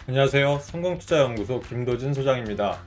안녕하세요. 성공투자연구소 김도진 소장입니다.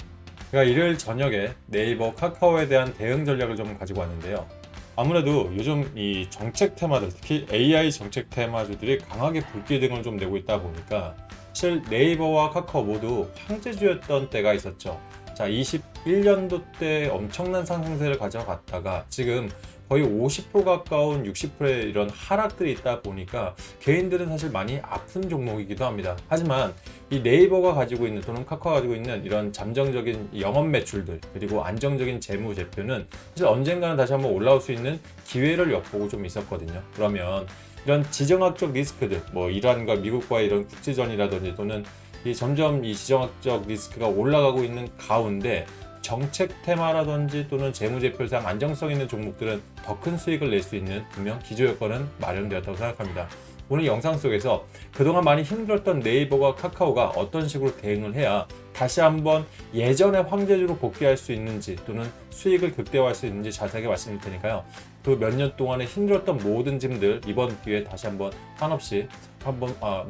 제가 일요일 저녁에 네이버, 카카오에 대한 대응 전략을 좀 가지고 왔는데요. 아무래도 요즘 이 정책 테마들, 특히 AI 정책 테마주들이 강하게 불기등을 좀 내고 있다 보니까 사실 네이버와 카카오 모두 황제주였던 때가 있었죠. 자, 21년도 때 엄청난 상승세를 가져갔다가 지금 거의 50% 가까운 60%의 이런 하락들이 있다 보니까 개인들은 사실 많이 아픈 종목이기도 합니다. 하지만 이 네이버가 가지고 있는 또는 카카오가 가지고 있는 이런 잠정적인 영업 매출들 그리고 안정적인 재무 제표는 사실 언젠가는 다시 한번 올라올 수 있는 기회를 엿보고 좀 있었거든요. 그러면 이런 지정학적 리스크들, 뭐 이란과 미국과의 이런 국제전이라든지 또는 이 점점 이 지정학적 리스크가 올라가고 있는 가운데 정책 테마라든지 또는 재무제표상 안정성 있는 종목들은 더 큰 수익을 낼 수 있는 분명 기조여건은 마련되었다고 생각합니다. 오늘 영상 속에서 그동안 많이 힘들었던 네이버와 카카오가 어떤 식으로 대응을 해야 다시 한번 예전의 황제주로 복귀할 수 있는지 또는 수익을 극대화할 수 있는지 자세하게 말씀드릴 테니까요. 그 몇 년 동안에 힘들었던 모든 짐들 이번 기회에 다시 한번 한없이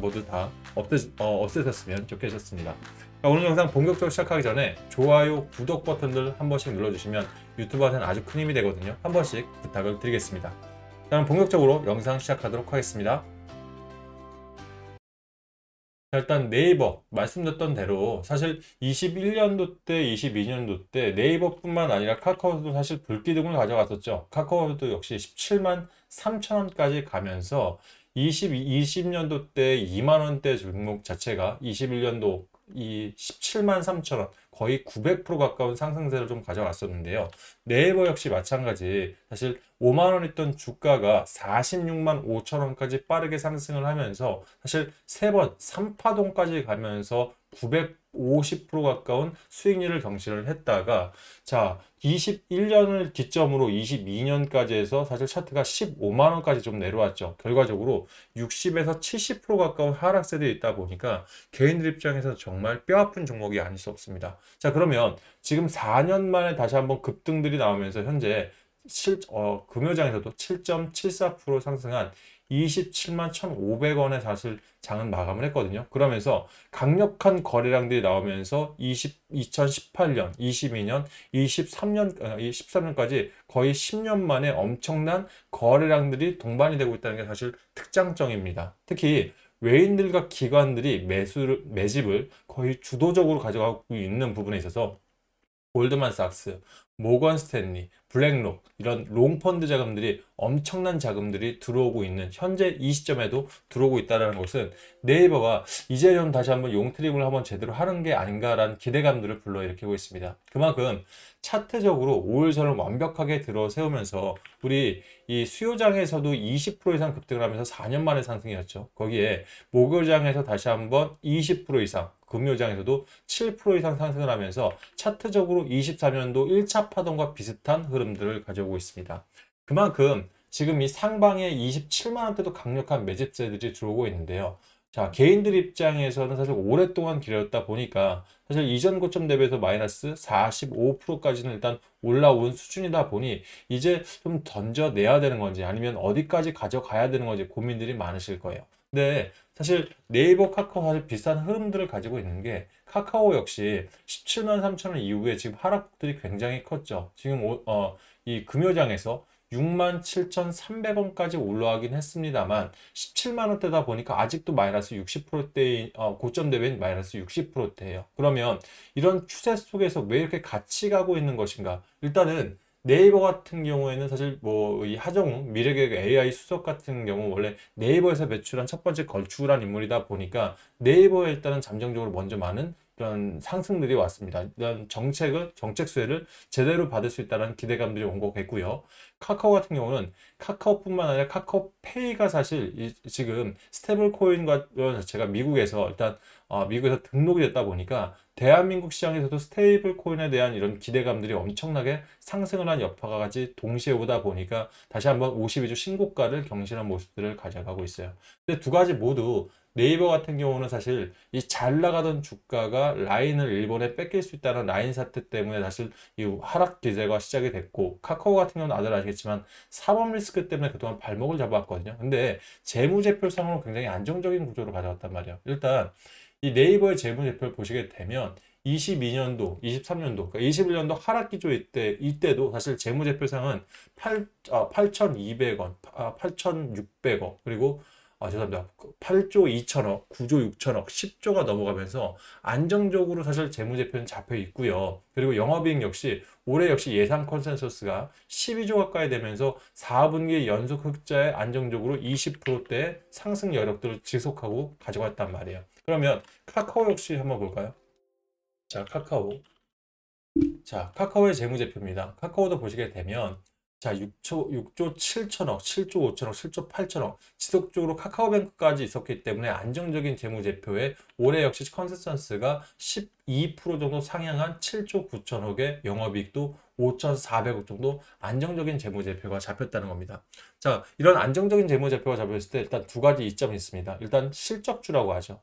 모두 다 없애셨으면 좋겠습니다. 오늘 영상 본격적으로 시작하기 전에 좋아요, 구독 버튼들 한 번씩 눌러주시면 유튜브한테는 아주 큰 힘이 되거든요. 한 번씩 부탁을 드리겠습니다. 그럼 본격적으로 영상 시작하도록 하겠습니다. 자, 일단 네이버 말씀드렸던 대로 사실 21년도 때, 22년도 때 네이버뿐만 아니라 카카오도 사실 불기둥을 가져갔었죠. 카카오도 역시 17만 3천 원까지 가면서 20년도 때 2만 원대 종목 자체가 21년도 이 17만 3천 원 거의 900% 가까운 상승세를 좀 가져갔었는데요. 네이버 역시 마찬가지 사실 5만 원 있던 주가가 46만 5천 원까지 빠르게 상승을 하면서 사실 세 번 3파동까지 가면서 950% 가까운 수익률을 경신을 했다가 자 21년을 기점으로 22년까지 해서 사실 차트가 15만 원까지 좀 내려왔죠. 결과적으로 60에서 70% 가까운 하락세들이 있다 보니까 개인들 입장에서 정말 뼈아픈 종목이 아닐 수 없습니다. 자 그러면 지금 4년 만에 다시 한번 급등들이 나오면서 현재 금요장에서도 7.74% 상승한 27만 1,500원에 사실 장은 마감을 했거든요. 그러면서 강력한 거래량들이 나오면서 2018년, 22년, 13년까지 거의 10년 만에 엄청난 거래량들이 동반이 되고 있다는 게 사실 특장점입니다. 특히 외인들과 기관들이 매집을 거의 주도적으로 가져가고 있는 부분에 있어서 골드만삭스, 모건 스탠리, 블랙록 이런 롱펀드 자금들이 엄청난 자금들이 들어오고 있는 현재 이 시점에도 들어오고 있다는 것은 네이버가 이제 좀 다시 한번 용트림을 한번 제대로 하는 게 아닌가라는 기대감들을 불러일으키고 있습니다. 그만큼 차트적으로 5일선을 완벽하게 들어 세우면서 우리 이 수요장에서도 20% 이상 급등을 하면서 4년 만에 상승이었죠. 거기에 목요장에서 다시 한번 20% 이상 금요장에서도 7% 이상 상승을 하면서 차트적으로 24년도 1차 파동과 비슷한 흐름들을 가져오고 있습니다. 그만큼 지금 이 상방에 27만 원대도 강력한 매집세들이 들어오고 있는데요. 자, 개인들 입장에서는 사실 오랫동안 기다렸다 보니까 사실 이전 고점 대비해서 마이너스 45%까지는 일단 올라온 수준이다 보니 이제 좀 던져내야 되는 건지 아니면 어디까지 가져가야 되는 건지 고민들이 많으실 거예요. 근데 사실 네이버, 카카오 사실 비슷한 흐름들을 가지고 있는 게 카카오 역시 17만 3천 원 이후에 지금 하락폭들이 굉장히 컸죠. 지금 이 금요장에서 6만 7,300원까지 올라가긴 했습니다만 17만 원대다 보니까 아직도 마이너스 60%대인 고점 대비는 마이너스 60%대예요. 그러면 이런 추세 속에서 왜 이렇게 같이 가고 있는 것인가? 일단은 네이버 같은 경우에는 사실 뭐 이 하정우 미래계획 AI 수석 같은 경우 원래 네이버에서 매출한 첫 번째 걸출한 인물이다 보니까 네이버에 일단은 잠정적으로 먼저 많은 이런 상승들이 왔습니다. 이런 정책 수혜를 제대로 받을 수 있다는 기대감들이 온 거겠고요. 카카오 같은 경우는 카카오뿐만 아니라 카카오페이가 사실 지금 스테이블 코인과 자체가 미국에서 일단 미국에서 등록이 됐다 보니까 대한민국 시장에서도 스테이블 코인에 대한 이런 기대감들이 엄청나게 상승을 한 여파가 동시에 오다 보니까 다시 한번 52주 신고가를 경신한 모습들을 가져가고 있어요. 근데 두 가지 모두 네이버 같은 경우는 사실 이 잘 나가던 주가가 라인을 일본에 뺏길 수 있다는 라인 사태 때문에 사실 이 하락 기세가 시작이 됐고 카카오 같은 경우는 다들 아시겠지만 사법 리스크 때문에 그동안 발목을 잡아왔거든요. 근데 재무제표상으로 굉장히 안정적인 구조로 가져왔단 말이에요. 일단 이 네이버의 재무제표를 보시게 되면 22년도, 23년도, 그러니까 21년도 하락기조 이때도 사실 재무제표상은 8,200원, 8,600억, 그리고 죄송합니다. 8조 2천억, 9조 6천억, 10조가 넘어가면서 안정적으로 사실 재무제표는 잡혀 있고요. 그리고 영업이익 역시 올해 역시 예상 컨센서스가 12조 가까이 되면서 4분기 연속 흑자에 안정적으로 20%대 상승 여력들을 지속하고 가져갔단 말이에요. 그러면 카카오 역시 한번 볼까요? 자, 카카오. 자, 카카오의 재무제표입니다. 카카오도 보시게 되면 자, 6조 7천억, 7조 5천억, 7조 8천억 지속적으로 카카오뱅크까지 있었기 때문에 안정적인 재무제표에 올해 역시 컨센서스가 12% 정도 상향한 7조 9천억의 영업이익도 5,400억 정도 안정적인 재무제표가 잡혔다는 겁니다. 자, 이런 안정적인 재무제표가 잡혔을 때 일단 두 가지 이점이 있습니다. 일단 실적주라고 하죠.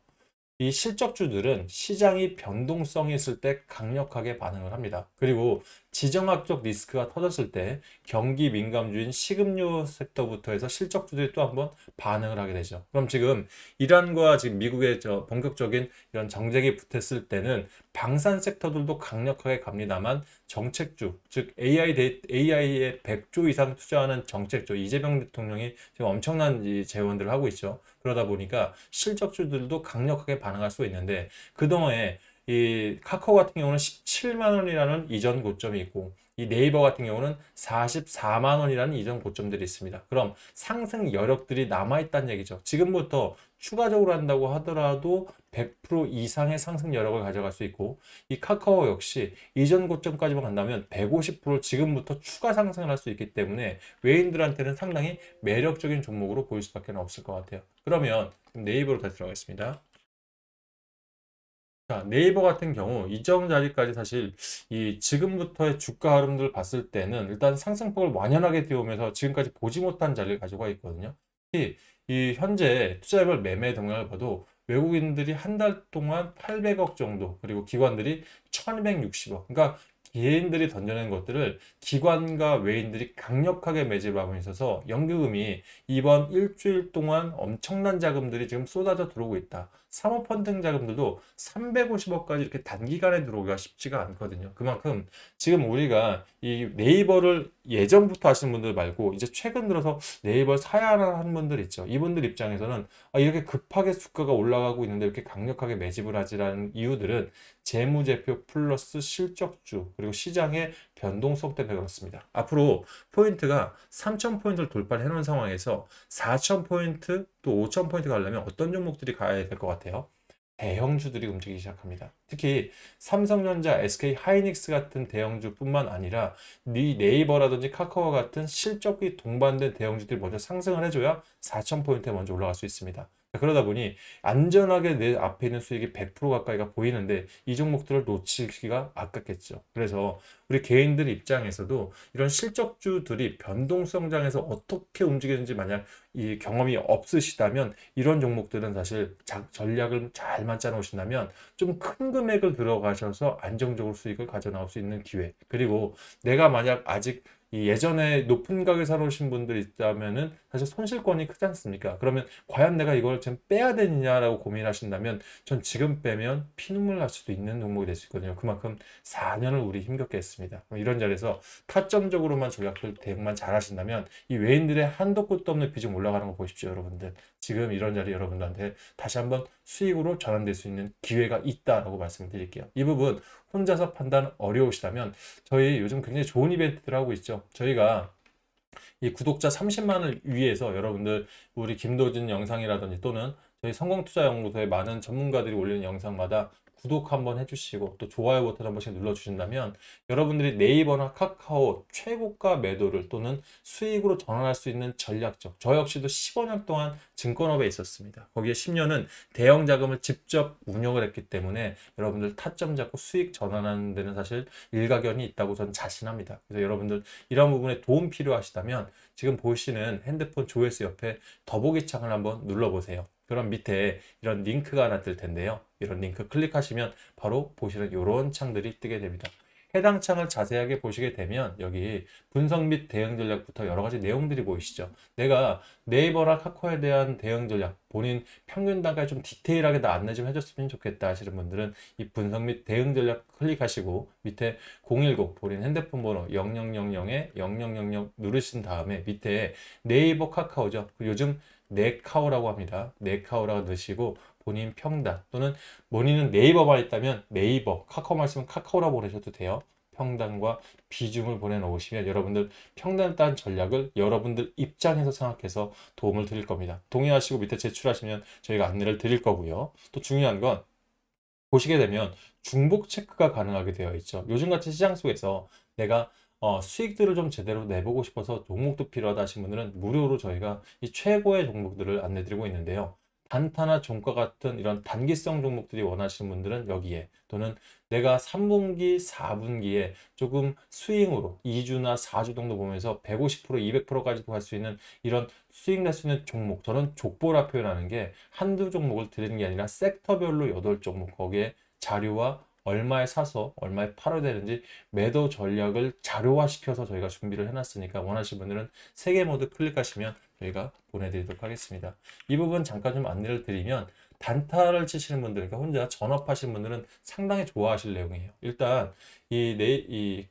이 실적주들은 시장이 변동성이 있을 때 강력하게 반응을 합니다. 그리고 지정학적 리스크가 터졌을 때 경기 민감주인 식음료 섹터부터 해서 실적주들이 또 한번 반응을 하게 되죠. 그럼 지금 이란과 지금 미국의 본격적인 이런 정책이 붙었을 때는 방산 섹터들도 강력하게 갑니다만 정책주, 즉 AI에 100조 이상 투자하는 정책주, 이재명 대통령이 지금 엄청난 재원들을 하고 있죠. 그러다 보니까 실적주들도 강력하게 반응할 수 있는데 그동안에 이 카카오 같은 경우는 17만 원이라는 이전 고점이 있고 이 네이버 같은 경우는 44만 원이라는 이전 고점들이 있습니다. 그럼 상승 여력들이 남아있다는 얘기죠. 지금부터 추가적으로 한다고 하더라도 100% 이상의 상승 여력을 가져갈 수 있고 이 카카오 역시 이전 고점까지만 간다면 150% 지금부터 추가 상승을 할 수 있기 때문에 외인들한테는 상당히 매력적인 종목으로 보일 수밖에 없을 것 같아요. 그러면 네이버로 다시 들어가겠습니다. 자, 네이버 같은 경우 이전 자리까지 사실 이 지금부터의 주가 흐름들을 봤을 때는 일단 상승폭을 완연하게 띄우면서 지금까지 보지 못한 자리를 가지고 있거든요. 특히 이 현재 투자별 매매 동향을 봐도 외국인들이 한 달 동안 800억 정도 그리고 기관들이 1260억 그러니까 개인들이 던져낸 것들을 기관과 외인들이 강력하게 매집하고 있어서 연기금이 이번 일주일 동안 엄청난 자금들이 지금 쏟아져 들어오고 있다. 사모펀드 자금들도 350억까지 이렇게 단기간에 들어오기가 쉽지가 않거든요. 그만큼 지금 우리가 이 네이버를 예전부터 하시는 분들 말고 이제 최근 들어서 네이버 사야 하는 분들 있죠. 이분들 입장에서는 이렇게 급하게 주가가 올라가고 있는데 이렇게 강력하게 매집을 하지라는 이유들은 재무제표 플러스 실적주 그리고 시장의 변동성 때문에 그렇습니다. 앞으로 포인트가 3,000포인트를 돌파를 해놓은 상황에서 4,000포인트 또 5,000포인트 가려면 어떤 종목들이 가야 될 것 같아요? 대형주들이 움직이기 시작합니다. 특히 삼성전자, SK 하이닉스 같은 대형주뿐만 아니라 네이버라든지 카카오 같은 실적이 동반된 대형주들이 먼저 상승을 해줘야 4,000포인트에 먼저 올라갈 수 있습니다. 그러다 보니 안전하게 내 앞에 있는 수익이 100% 가까이가 보이는데 이 종목들을 놓치기가 아깝겠죠. 그래서 우리 개인들 입장에서도 이런 실적주들이 변동성장에서 어떻게 움직이는지 만약 이 경험이 없으시다면 이런 종목들은 사실 전략을 잘만 짜놓으신다면 좀 큰 금액을 들어가셔서 안정적으로 수익을 가져나올 수 있는 기회. 그리고 내가 만약 아직 이 예전에 높은 가격에 사놓으신 분들이 있다면은 사실 손실권이 크지 않습니까? 그러면 과연 내가 이걸 좀 빼야 되느냐라고 고민하신다면 전 지금 빼면 피눈물 날 수도 있는 종목이 될 수 있거든요. 그만큼 4년을 우리 힘겹게 했습니다. 이런 자리에서 타점적으로만 전략들 대응만 잘 하신다면 이 외인들의 한도 끝도 없는 비중 올라가는 거 보십시오, 여러분들. 지금 이런 자리 여러분들한테 다시 한번 수익으로 전환될 수 있는 기회가 있다라고 말씀을 드릴게요. 이 부분 혼자서 판단 어려우시다면 저희 요즘 굉장히 좋은 이벤트들 하고 있죠. 저희가 이 구독자 30만을 위해서 여러분들 우리 김도진 영상이라든지 또는 저희 성공투자연구소의 많은 전문가들이 올리는 영상마다 구독 한번 해주시고 또 좋아요 버튼 한 번씩 눌러주신다면 여러분들이 네이버나 카카오 최고가 매도를 또는 수익으로 전환할 수 있는 전략적 저 역시도 15년 동안 증권업에 있었습니다. 거기에 10년은 대형 자금을 직접 운영을 했기 때문에 여러분들 타점 잡고 수익 전환하는 데는 사실 일가견이 있다고 저는 자신합니다. 그래서 여러분들 이런 부분에 도움 필요하시다면 지금 보시는 핸드폰 조회수 옆에 더보기 창을 한번 눌러보세요. 그럼 밑에 이런 링크가 하나 뜰 텐데요. 이런 링크 클릭하시면 바로 보시는 이런 창들이 뜨게 됩니다. 해당 창을 자세하게 보시게 되면 여기 분석 및 대응 전략부터 여러 가지 내용들이 보이시죠. 내가 네이버나 카카오에 대한 대응 전략, 본인 평균 단가에 좀 디테일하게 나 안내 좀 해줬으면 좋겠다 하시는 분들은 이 분석 및 대응 전략 클릭하시고 밑에 010 본인 핸드폰 번호 0000에 0000 누르신 다음에 밑에 네이버 카카오죠. 요즘 네카오라고 합니다. 네카오라고 넣으시고 본인 평단 또는 본인은 네이버만 있다면 네이버, 카카오만 있으면 카카오라고 보내셔도 돼요. 평단과 비중을 보내놓으시면 여러분들 평단 딴 전략을 여러분들 입장에서 생각해서 도움을 드릴 겁니다. 동의하시고 밑에 제출하시면 저희가 안내를 드릴 거고요. 또 중요한 건 보시게 되면 중복 체크가 가능하게 되어 있죠. 요즘같이 시장 속에서 내가 수익들을 좀 제대로 내보고 싶어서 종목도 필요하다 하신 분들은 무료로 저희가 이 최고의 종목들을 안내드리고 있는데요. 단타나 종가 같은 이런 단기성 종목들이 원하시는 분들은 여기에 또는 내가 3분기, 4분기에 조금 스윙으로 2주나 4주 정도 보면서 150%, 200%까지도 갈 수 있는 이런 수익 낼 수 있는 종목, 저는 족보라 표현하는 게 한두 종목을 드리는 게 아니라 섹터별로 8종목 거기에 자료와 얼마에 사서 얼마에 팔아야 되는지 매도 전략을 자료화시켜서 저희가 준비를 해놨으니까 원하시는 분들은 3개 모두 클릭하시면 저희가 보내드리도록 하겠습니다. 이 부분 잠깐 좀 안내를 드리면 단타를 치시는 분들, 그러니까 혼자 전업하시는 분들은 상당히 좋아하실 내용이에요. 일단 이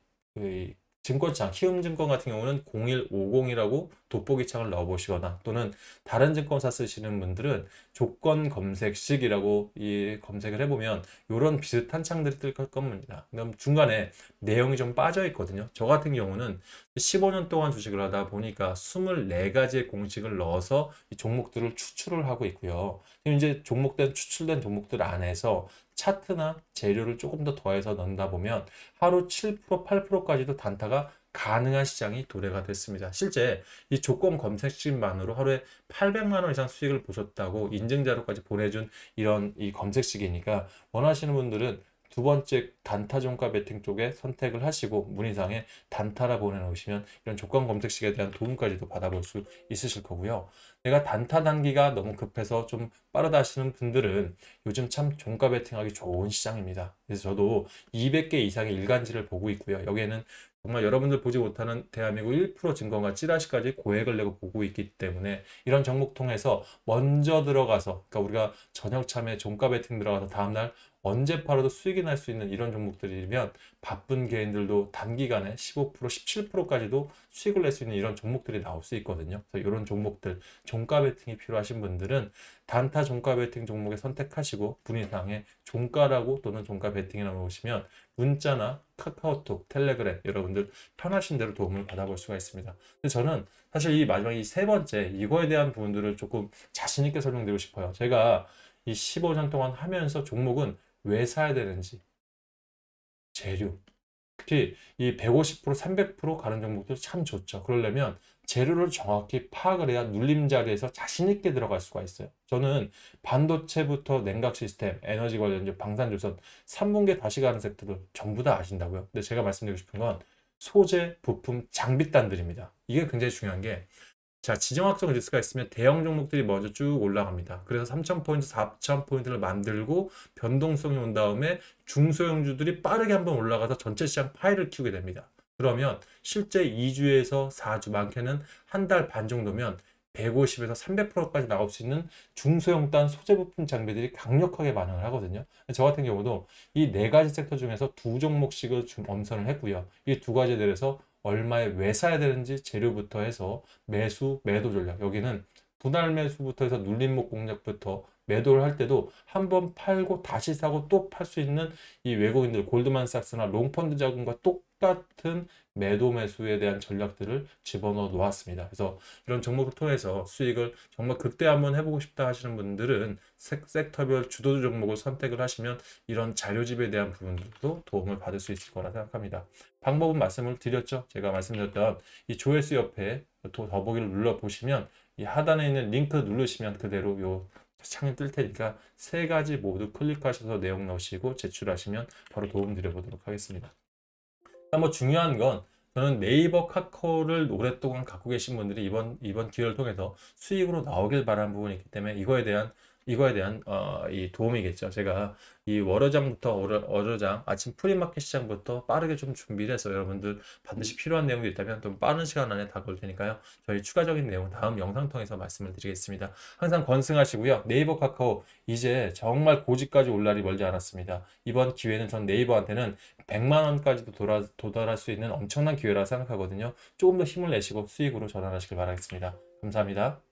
증권창, 키움증권 같은 경우는 0150이라고 돋보기 창을 넣어보시거나 또는 다른 증권사 쓰시는 분들은 조건 검색식이라고 이 검색을 해보면 이런 비슷한 창들이 뜰 겁니다. 그럼 중간에 내용이 좀 빠져 있거든요. 저 같은 경우는 15년 동안 주식을 하다 보니까 24가지의 공식을 넣어서 이 종목들을 추출을 하고 있고요. 이제 추출된 종목들 안에서 차트나 재료를 조금 더 더해서 넣는다 보면 하루 7%, 8%까지도 단타가 가능한 시장이 도래가 됐습니다. 실제 이 조건 검색식만으로 하루에 800만 원 이상 수익을 보셨다고 인증 자료까지 보내준 이런 이 검색식이니까 원하시는 분들은 두 번째 단타 종가 베팅 쪽에 선택을 하시고 문의사항에 단타라 보내놓으시면 이런 조건 검색식에 대한 도움까지도 받아볼 수 있으실 거고요. 내가 단타 단기가 너무 급해서 좀 빠르다 하시는 분들은 요즘 참 종가 베팅하기 좋은 시장입니다. 그래서 저도 200개 이상의 일간지를 보고 있고요. 여기에는 정말 여러분들 보지 못하는 대한민국 1% 증권가 찌라시까지 고액을 내고 보고 있기 때문에 이런 종목 통해서 먼저 들어가서, 그러니까 우리가 저녁 참에 종가 베팅 들어가서 다음날 언제 팔아도 수익이 날 수 있는 이런 종목들이면 바쁜 개인들도 단기간에 15%, 17%까지도 수익을 낼 수 있는 이런 종목들이 나올 수 있거든요. 그래서 이런 종목들, 종가 베팅이 필요하신 분들은 단타 종가 베팅 종목에 선택하시고 문의사항에 종가라고 또는 종가 베팅이라고 놓으시면 문자나 카카오톡, 텔레그램 여러분들 편하신 대로 도움을 받아볼 수가 있습니다. 근데 저는 사실 이 마지막 이 세 번째 이거에 대한 부분들을 조금 자신 있게 설명드리고 싶어요. 제가 이 15년 동안 하면서 종목은 왜 사야 되는지, 재료, 특히 이 150%, 300% 가는 종목들 참 좋죠. 그러려면 재료를 정확히 파악을 해야 눌림 자리에서 자신 있게 들어갈 수가 있어요. 저는 반도체부터 냉각 시스템, 에너지 관련주, 방산조선 3분기에 다시 가는 섹터들 전부 다 아신다고요. 근데 제가 말씀드리고 싶은 건 소재, 부품, 장비단들입니다. 이게 굉장히 중요한 게 자, 지정학적 리스크가 있으면 대형 종목들이 먼저 쭉 올라갑니다. 그래서 3,000포인트, 4,000포인트를 만들고 변동성이 온 다음에 중소형주들이 빠르게 한번 올라가서 전체 시장 파이를 키우게 됩니다. 그러면 실제 2주에서 4주, 많게는 한 달 반 정도면 150에서 300%까지 나올 수 있는 중소형단 소재 부품 장비들이 강력하게 반응을 하거든요. 저 같은 경우도 이 네 가지 섹터 중에서 두 종목씩을 좀 엄선을 했고요. 이 두 가지에 대해서 얼마에 왜 사야 되는지 재료부터 해서 매수, 매도 전략. 여기는 분할 매수부터 해서 눌림목 공략부터 매도를 할 때도 한번 팔고 다시 사고 또 팔 수 있는 이 외국인들 골드만삭스나 롱펀드 자금과 똑같은 매도 매수에 대한 전략들을 집어넣어 놓았습니다. 그래서 이런 종목을 통해서 수익을 정말 극대 한번 해보고 싶다 하시는 분들은 섹터별 주도주 종목을 선택을 하시면 이런 자료집에 대한 부분들도 도움을 받을 수 있을 거라 생각합니다. 방법은 말씀을 드렸죠. 제가 말씀드렸던 이 조회수 옆에 더보기를 눌러 보시면 이 하단에 있는 링크 누르시면 그대로 요 창이 뜰 테니까 세 가지 모두 클릭하셔서 내용 넣으시고 제출하시면 바로 도움 드려보도록 하겠습니다. 뭐 중요한 건 저는 네이버, 카카오를 오랫동안 갖고 계신 분들이 이번 기회를 통해서 수익으로 나오길 바라는 부분이 있기 때문에 이거에 대한 이거에 대한 이 도움이겠죠. 제가 이 월요장부터 월요장 아침 프리마켓 시장부터 빠르게 좀 준비를 해서 여러분들 반드시 필요한 내용도 있다면 좀 빠른 시간 안에 다가올 테니까요. 저희 추가적인 내용 다음 영상 통해서 말씀을 드리겠습니다. 항상 건승하시고요. 네이버 카카오 이제 정말 고지까지 올 날이 멀지 않았습니다. 이번 기회는 전 네이버한테는 100만 원까지도 도달할 수 있는 엄청난 기회라 생각하거든요. 조금 더 힘을 내시고 수익으로 전환하시길 바라겠습니다. 감사합니다.